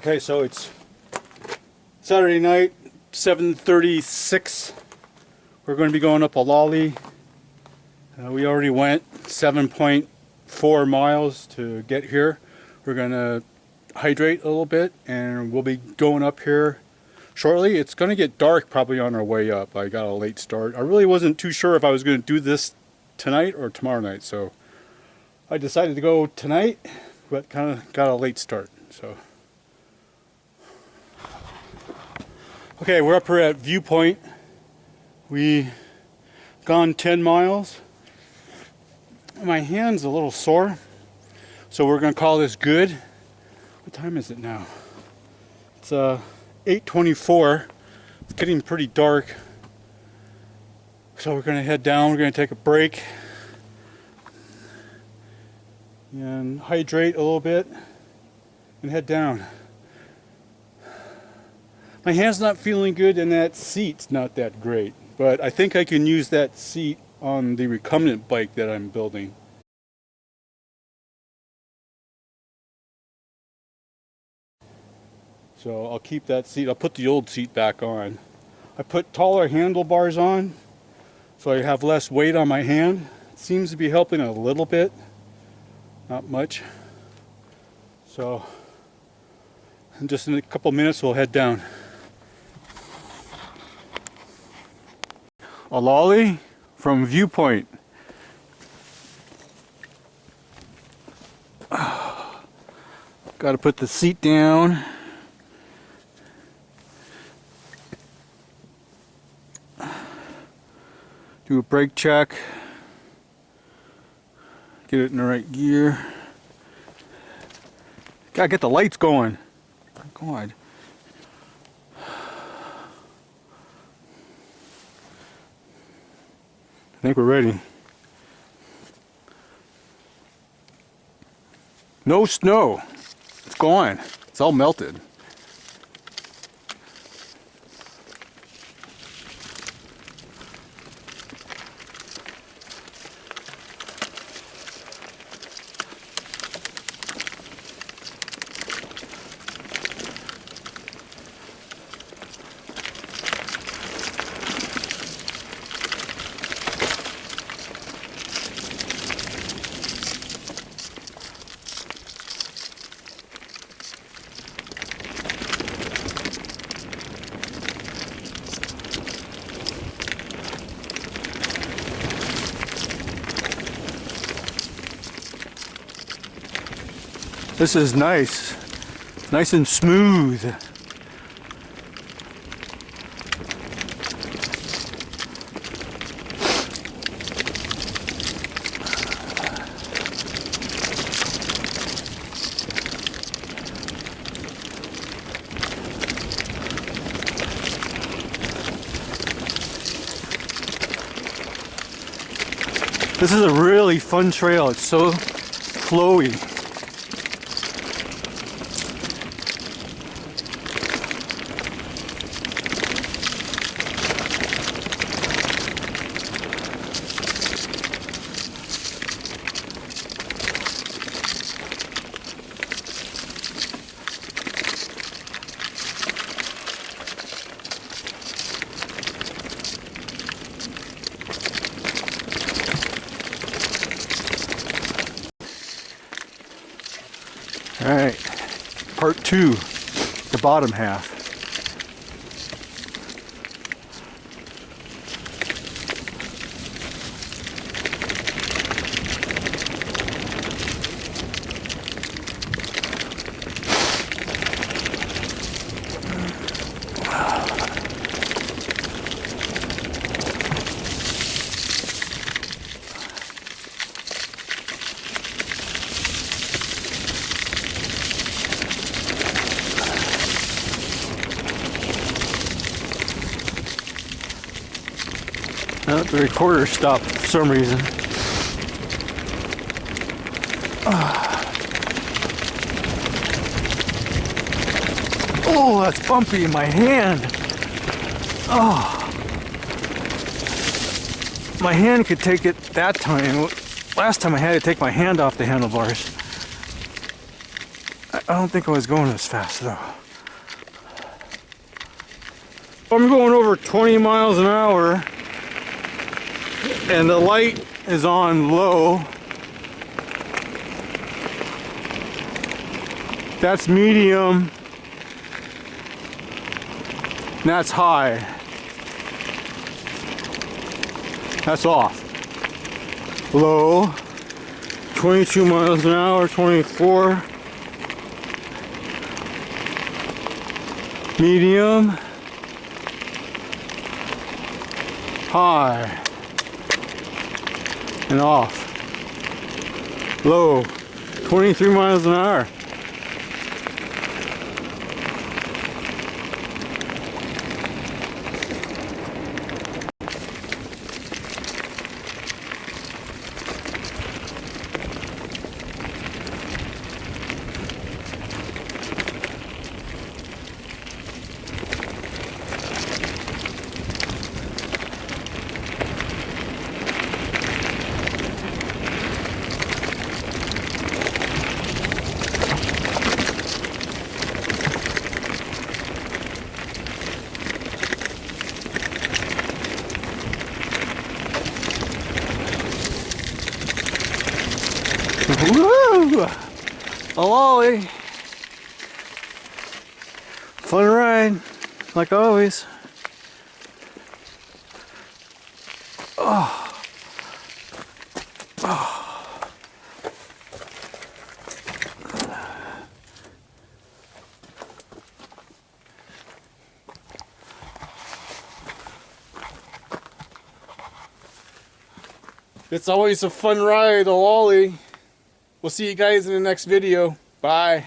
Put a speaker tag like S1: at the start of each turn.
S1: Okay, so it's Saturday night, 7:36. We're going to be going up Olallie. We already went 7.4 miles to get here. We're going to hydrate a little bit and we'll be going up here shortly. It's going to get dark probably on our way up. I got a late start. I really wasn't too sure if I was going to do this tonight or tomorrow night, so I decided to go tonight, but kind of got a late start. So okay, we're up here at Viewpoint. We gone 10 miles. My hand's a little sore, so we're going to call this good. What time is it now? It's 8:24. It's getting pretty dark, so we're going to head down. We're going to take a break and hydrate a little bit and head down. My hand's not feeling good and that seat's not that great, but I think I can use that seat on the Recumbent bike that I'm building. So I'll keep that seat. I'll put the old seat back on. I put taller handlebars on so I have less weight on my hand. It seems to be helping a little bit, not much. So just in a couple minutes we'll head down. Olallie from Viewpoint. Got to put the seat down. Do a brake check. Get it in the right gear. Gotta get the lights going. God. I think we're ready. No snow. It's gone. It's all melted. This is nice. Nice and smooth. This is a really fun trail. It's so flowy. All right, part two, the bottom half. The recorder stopped for some reason. Oh, that's bumpy in my hand. Oh, my hand could take it that time. Last time I had to take my hand off the handlebars. I don't think I was going as fast though. I'm going over 20 miles an hour and the light is on low. That's medium. And that's high. That's off. Low. 22 miles an hour, 24. Medium. High. And off. Low. 23 miles an hour. Woo! Olallie! Fun ride, like always. Oh. Oh. It's always a fun ride, Olallie. We'll see you guys in the next video. Bye.